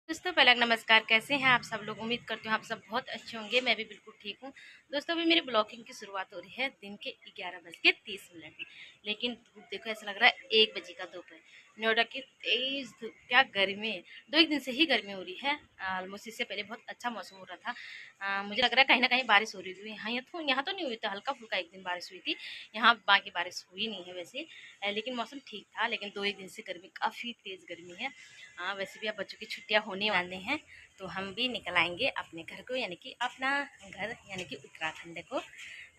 दोस्तों पहला नमस्कार। कैसे हैं आप सब लोग? उम्मीद करती हूँ आप सब बहुत अच्छे होंगे। मैं भी बिल्कुल ठीक हूँ। दोस्तों अभी मेरी ब्लॉगिंग की शुरुआत हो रही है दिन के 11:30 में, लेकिन धूप देखो ऐसा लग रहा है 1 बजे का धूप है। नोएडा की तेज धूप, क्या गर्मी है। 2 एक दिन से ही गर्मी हो रही है। ऑलमोस्ट इससे पहले बहुत अच्छा मौसम हो रहा था। मुझे लग रहा है कहीं ना कहीं बारिश हो रही थी। यहाँ तो नहीं हुई थी, हल्का फुल्का एक दिन बारिश हुई थी। यहाँ बाकी बारिश हुई नहीं है वैसे। लेकिन मौसम ठीक था। लेकिन 2 एक दिन से गर्मी, काफ़ी तेज़ गर्मी है। वैसे भी अब बच्चों की छुट्टियां होने वाली हैं, तो हम भी निकल आएंगे अपने घर को, यानी कि अपना घर यानी कि उत्तराखंड को।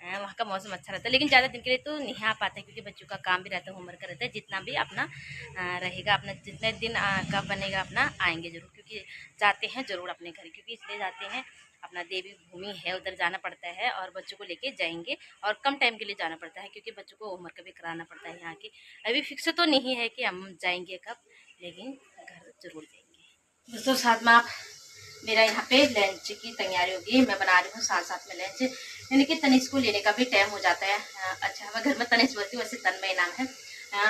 वहाँ का मौसम अच्छा रहता है, लेकिन ज़्यादा दिन के लिए तो नहीं आ पाते क्योंकि बच्चों का काम भी रहता है, होमवर्क रहता है। जितना भी अपना रहेगा, अपना जितने दिन का बनेगा अपना आएंगे ज़रूर, क्योंकि जाते हैं ज़रूर अपने घर, क्योंकि इसलिए जाते हैं अपना देवी भूमि है, उधर जाना पड़ता है और बच्चों को लेके जाएंगे। और कम टाइम के लिए जाना पड़ता है क्योंकि बच्चों को होमवर्क भी कराना पड़ता है यहाँ की। अभी फिक्स तो नहीं है कि हम जाएंगे कब, लेकिन घर जरूर जाएंगे। दोस्तों साथ में आप मेरा यहाँ पे लंच की तैयारी होगी, मैं बना रही हूँ साथ साथ में लंच, यानी कि तनिष को लेने का भी टाइम हो जाता है। अच्छा, मैं घर में तनिष बोलती हूँ, वैसे तन्मय नाम है।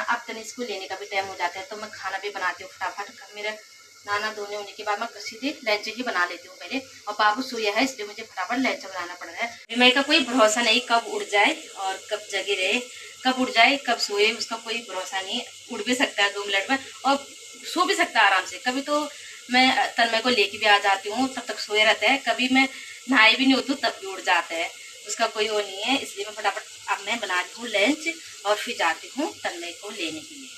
अब तनिष को लेने का भी टाइम हो जाता है, तो मैं खाना भी बनाती हूँ फटाफट। मेरे नाना धोने होने के बाद मैं सीधे लंच ही बना लेती हूँ पहले। और बाबू सोया है इसलिए मुझे फटाफट लंच बनाना पड़ रहा है। मैं का कोई भरोसा नहीं, कब उड़ जाए और कब जगे रहे, कब उड़ जाए कब सोए, उसका कोई भरोसा नहीं। उड़ भी सकता है 2 मिनट में और सो भी सकता है आराम से। कभी तो मैं तन्मय को लेके भी आ जाती हूँ, तब तक सोए रहता है। कभी मैं नहाई भी नहीं होती हूँ तब भी उड़ जाता है, उसका कोई वो नहीं है। इसलिए मैं फटाफट अब मैं बना रही हूँ लंच और फिर जाती हूँ तन्मय को लेने के लिए।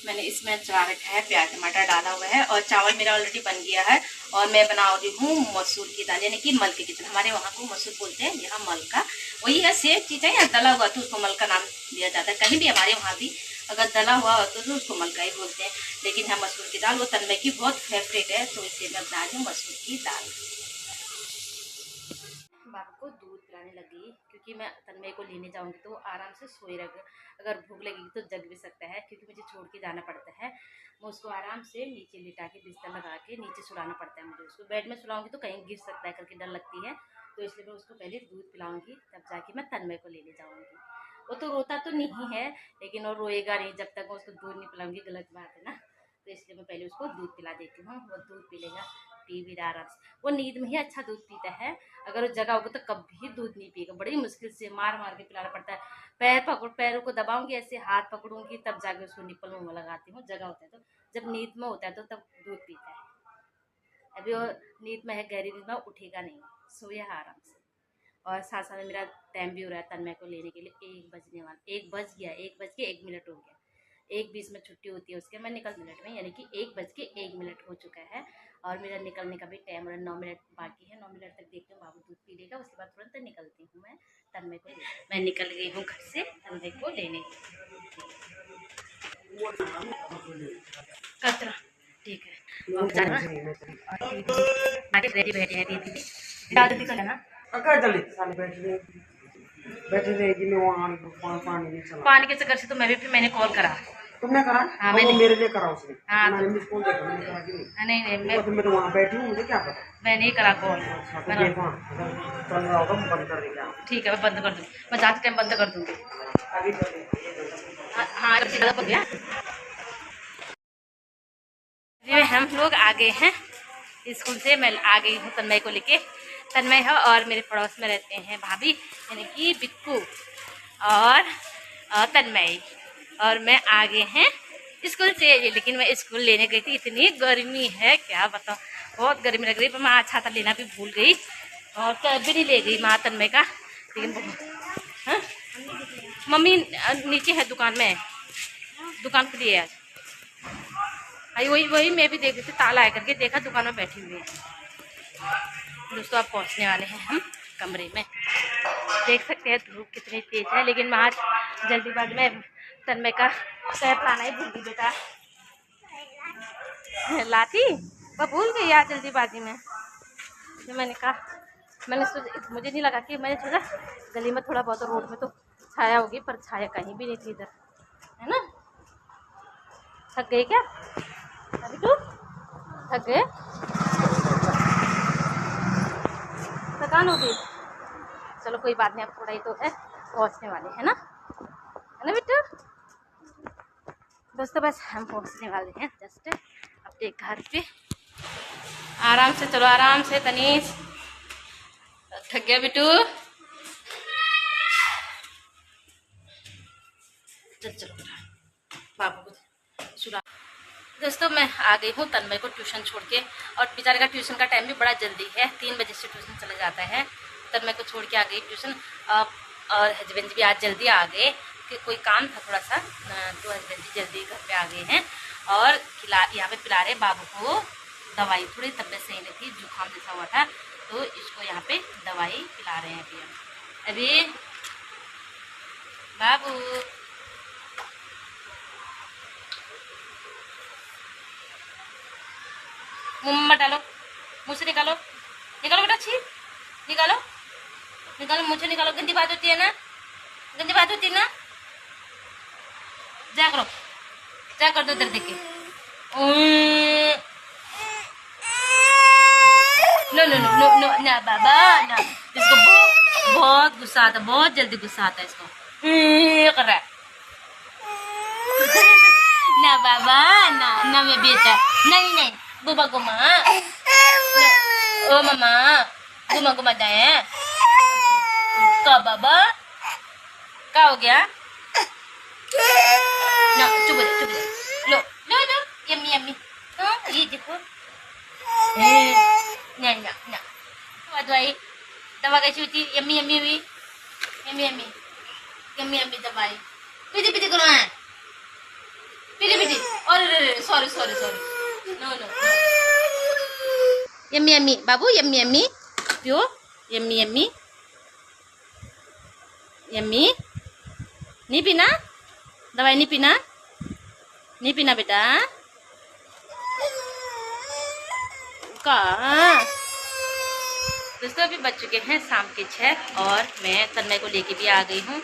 मैंने इसमें चढ़ा रखा है, प्याज टमाटर डाला हुआ है और चावल मेरा ऑलरेडी बन गया है। और मैं बना रही हूँ मसूर की दाल, यानी कि मल की किचन। हमारे वहाँ को मसूर बोलते हैं, यहाँ मल का वही है, सेम चीज़ है। यहाँ दला हुआ तो उसको मल का नाम दिया जाता है। कहीं भी हमारे वहाँ भी अगर दला हुआ हो तो उसको मल का ही बोलते हैं। लेकिन यहाँ मसूर की दाल वो तन्मय की बहुत फेवरेट है, तो इसलिए मैं बना रही हूँ मसूर की दाल। बाबू को दूध पिलाने लगी क्योंकि मैं तन्मय को लेने जाऊंगी तो वो आराम से सोए रहेगा। अगर भूख लगेगी तो जग भी सकता है, क्योंकि मुझे छोड़ के जाना पड़ता है। मैं उसको आराम से नीचे लिटा के बिस्तर लगा के नीचे सुलाना पड़ता है मुझे। उसको बेड में सुलाऊंगी तो कहीं गिर सकता है करके डर लगती है, तो इसलिए मैं उसको पहले दूध पिलाऊंगी, तब जाके मैं तन्मय को लेने जाऊंगी। वो तो रोता तो नहीं है, लेकिन वो रोएगा नहीं जब तक मैं उसको दूध नहीं पिलाऊंगी, गलत बात है ना। तो इसलिए मैं पहले उसको दूध पिला देती हूँ। वो दूध पी लेगा, पी भी आराम से। वो नींद में ही अच्छा दूध पीता है। अगर वो जगा होगा तो कभी दूध नहीं पिएगा, बड़ी मुश्किल से मार मार के पिलाना पड़ता है। पैरों को दबाऊंगी, ऐसे हाथ पकड़ूंगी तब जाके उसको निप्पल मुंह में लगाती हूँ। जगा होता है तो, जब नींद में होता है तो तब दूध पीता है। अभी वो नींद में है, गहरी नींद में उठेगा नहीं, सोया है आराम से। और साथ साथ में मेरा टाइम भी हो रहा है तन्मय को लेने के लिए। 1 बजने वाला, 1 बज गया, 1 बज के 1 मिनट हो गया। 1:20 में छुट्टी होती है उसके, मैं निकल मिनट में, यानी कि 1 बज के 1 मिनट हो चुका है। और मेरा निकलने का भी टाइम हो रहा है, 9 मिनट बाकी है। 9 मिनट तक देखती हूँ बाबू दूध पी लेगा, उसके बाद तुरंत निकलती हूँ मैं तन्मय को लेने। मैं निकल गई हूँ घर से तन्मय को लेने। कतरा ठीक है, अब जाना रेडी बैठे हैं दीदी। जल्दी चले ना, बैठे रहेगी मैं वहाँ पानी नहीं चला। पानी के चक्कर से तो मैं भी, फिर मैंने कॉल करा। तुमने करा? हाँ वो मैंने, मेरे लिए करा उसने। हाँ मैंने तो मिस कॉल देखा, मैंने कहा कि नहीं। नहीं मैं तो वहाँ बैठी हूँ, मुझे क्या पता। मैं नहीं करा कॉल। अच्छा तो देखो, अगर चल रहा होगा मैं बंद कर देगा। ठीक है, मैं बंद कर दूँगी, मैं जाते टाइम बंद कर दूँगी। अभी कर दे। हाँ हाँ, ज़्यादा हो गया। जी हम लोग आ गए हैं स्कूल से। मैं आ गई हूँ तन्मय को लेके। तन्मय है और मेरे पड़ोस में रहते हैं भाभी, यानी कि बिक्कू और तन्मय। और मैं आ गए हैं स्कूल से। लेकिन मैं स्कूल लेने गई थी, इतनी गर्मी है क्या बताऊँ, बहुत गर्मी लग रही है। पर मैं आज छाता लेना भी भूल गई और कैब भी नहीं ले गई माँ तन्मय का। लेकिन हाँ? मम्मी नीचे है दुकान में, दुकान खुली है आज। अरे वही वही मैं भी देख रही थी, ताला है करके देखा, दुकान में बैठी हुई है। दोस्तों अब पहुंचने वाले हैं हम कमरे में। देख सकते हैं धूप कितनी तेज है, लेकिन मैं आज जल्दीबाजी में तन्मय का कैप लाना ही भूल गई बेटा। लाती मैं भूल गई यार जल्दीबाजी में। तो मैंने कहा, मुझे नहीं लगा कि, मैंने सोचा गली में थोड़ा बहुत रोड में तो छाया होगी, पर छाया कहीं भी नहीं थी इधर, है ना। थक गई क्या अभी तू? थक गए, थकान होगी। चलो कोई बात नहीं, अब थोड़ा ही तो है, पहुंचने वाले हैं ना, है ना बेटा। दोस्तों बस हम पहुंचने वाले हैं जस्ट अपने घर पे। आराम से चलो, आराम से तनीश। थक गया बिटू? चल चलो बाबू को सुला। दोस्तों मैं आ गई हूँ तन्मय को ट्यूशन छोड़ के, और बेचारे का ट्यूशन का टाइम भी बड़ा जल्दी है, 3 बजे से ट्यूशन चला जाता है। तन्मय को छोड़ के आ गई ट्यूशन। और हस्बैंड भी आज जल्दी आ गए कि कोई काम था थोड़ा सा, तो हस्बैंड जी जल्दी घर पे आ गए हैं। और यहाँ पे पिला रहे बाबू को दवाई, थोड़ी तबीयत सही नहीं थी, जुकाम जैसा हुआ था, तो इसको यहाँ पे दवाई पिला रहे हैं अभी बाबू। मुँह मत डालो, मुँह से निकालो, निकालो बेटा, छी निकालो, निकालो मुँह से निकालो, गंदी बात होती है ना, गंदी बात होती है ना। जा करो, जा कर दो इधर देख के। No no no no no ना बाबा ना, इसको बहुत गुस्सा आता है, बहुत जल्दी गुस्सा आता है इसको। कर रहा है ना बाबा ना, ना मैं बेटा, नहीं नहीं बुबा गुमा, ओ मम्मा गुमा गुमा जाए का बाबा, क्या हो गया ना, चुप हो जा, चुप हो जा, लो लो लो, यम्मी यम्मी, हाँ ये देखो, ना ना ना, दवाई, दवा कैसी होती, यम्मी यम्मी हुई, यम्मी यम्मी, यम्मी यम्मी दवाई, पीटी पीटी करो है, पीटी पीटी, और sorry sorry sorry, no no, yummy yummy बाबू, यम्मी यम्मी पियो, यम्मी यम्मी, यम्मी नहीं पीना दवाई, नहीं पीना, नहीं पीना बेटा का। दोस्तों अभी बज चुके हैं शाम के 6 और मैं तन्मय को लेके भी आ गई हूँ।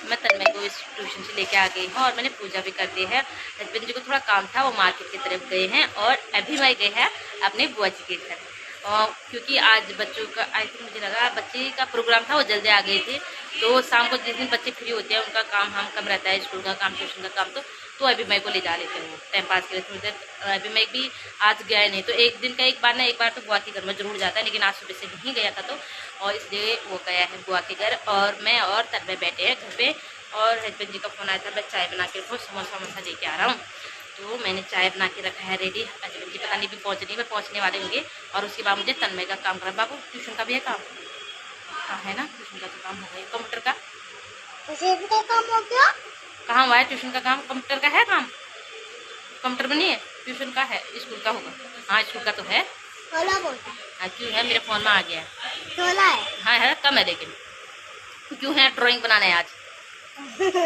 मैं तन्मय को इस ट्यूशन से लेके आ गई हूँ और मैंने पूजा भी कर दी है। हस्बैंड जी को थोड़ा काम था, वो मार्केट की तरफ गए हैं, और अभी मैं गए हैं अपने बुआ जी के घर। क्योंकि आज बच्चों का, आई थिंक मुझे लगा बच्चे का प्रोग्राम था, वो जल्दी आ गए थे, तो शाम को जिस दिन बच्चे फ्री होते हैं उनका काम हम कम रहता है, स्कूल का काम, ट्यूशन का काम, तो अभी मैं को ले जा लेते हैं टाइम पास के लिए थोड़ी देर। अभी मैं भी आज गया नहीं, तो एक दिन का एक बार तो बुआ के घर में जरूर जाता है, लेकिन आज सुबह से नहीं गया था, तो और इसलिए वो गया है बुआ के घर, और मैं और तन्मय बैठे हैं घर पे। और हस्बैंड जी का फ़ोन आया था, मैं चाय बना के रखो, समोसा वमोसा लेके आ रहा हूँ, तो मैंने चाय बना के रखा है रेडी। हस्बैंड जी पता नहीं भी पहुँचने में पहुँचने वाले होंगे, और उसके बाद मुझे तन्मय का काम करा। बाबू ट्यूशन का भी है काम, हाँ है ना, ट्यूशन का तो काम हो गया, कंप्यूटर का काम हो गया। कहाँ हुआ है ट्यूशन का काम? कंप्यूटर का है काम, कंप्यूटर में नहीं है, ट्यूशन का है, स्कूल का होगा। हाँ स्कूल का तो है। हाँ क्यों है, मेरे फ़ोन में आ गया है। हाँ है, कम है लेकिन क्यों है, ड्राइंग बनाना है आज।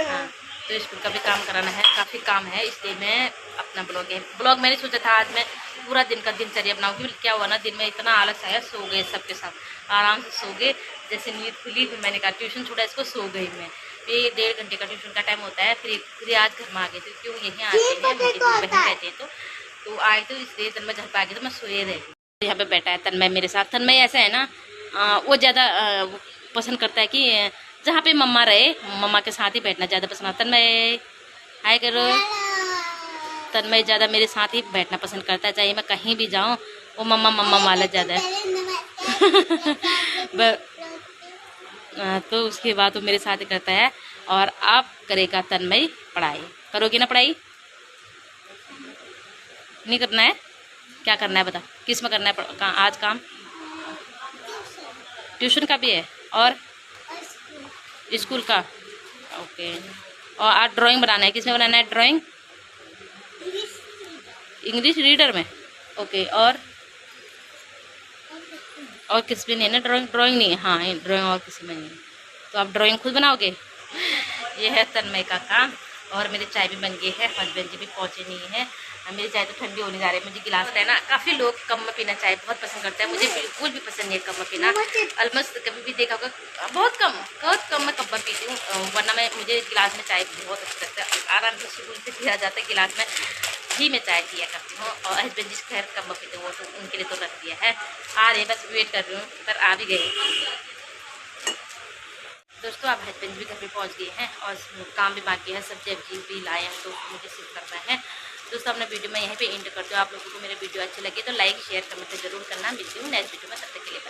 हाँ तो स्कूल का भी काम कराना है, काफ़ी काम है, इसलिए मैं अपना ब्लॉग मैंने सोचा था आज मैं पूरा दिन का दिनचर्या बनाऊंगी। क्या हुआ ना, दिन में इतना आलस आया, सो गए सबके साथ, आराम से सो गए, जैसे नींद खुली फिर मैंने कहा ट्यूशन छोड़ा इसको, सो गई मैं। ये 1.5 घंटे का ट्यूशन का टाइम होता है, फिर आज घर में आ गए थे, क्यों यहीं आते हैं, मेरी बहन रहते हैं, तो आए तो इसलिए तन्मय घर पर आ गए, तो मैं सोए रही। यहाँ पे बैठा है तन्मय मेरे साथ। तन्मय ऐसा है ना, वो ज़्यादा पसंद करता है कि जहाँ पे मम्मा रहे, मम्मा के साथ ही बैठना ज़्यादा पसंद आता है। तन्मय हाय करो। तन्मय ज़्यादा मेरे साथ ही बैठना पसंद करता है, चाहे मैं कहीं भी जाऊँ, वो मम्मा मम्मा वाला ज़्यादा है। तो उसके बाद वो मेरे साथ ही करता है। और आप करेगा तन्मय पढ़ाई, करोगे ना पढ़ाई? नहीं करना है? क्या करना है बता, किस में करना है आज काम? ट्यूशन का भी है और स्कूल का, ओके। और आज ड्राइंग बनाना है, किस में बनाना है ड्राइंग? इंग्लिश रीडर में, ओके। और किस में नहीं है ना ड्राइंग? ड्राइंग नहीं है, हाँ ड्राइंग और किसी में नहीं है, तो आप ड्राइंग खुद बनाओगे। ये है तन्मय का काम। और मेरी चाय भी बन गई है, हस्बैंड जी भी पहुँचे नहीं है। मेरी चाय तो ठंडी होने जा रही है, मुझे गिलास का है ना, काफ़ी लोग कम में पीना चाय बहुत पसंद करते हैं, मुझे बिल्कुल भी पसंद नहीं है कम में पीना। ऑलमोस्ट कभी भी देखा होगा बहुत कम मैं कम में पीती हूँ, वरना मुझे गिलास में चाय बहुत अच्छा लगता है, आराम से सुकून से पिया जाता है गिलास में ही मैं चाय पिया करती हूँ। और हस्बैंड जी खैर कम में पीते हो, तो उनके लिए तो रख दिया है, आ रहे बस वेट कर रही हूँ, पर आ भी गए। दोस्तों आप हस्बैंड भी घर पे पहुंच गए हैं और काम भी बाकी है, सब्जी भी लाए हैं, तो मुझे सिर्फ करना है। दोस्तों अपना वीडियो मैं यहीं पे एंड करती हूँ। आप लोगों को मेरे वीडियो अच्छे लगे तो लाइक शेयर कमेंट जरूर करना। मिलती हूँ नेक्स्ट वीडियो में, तब तक के लिए।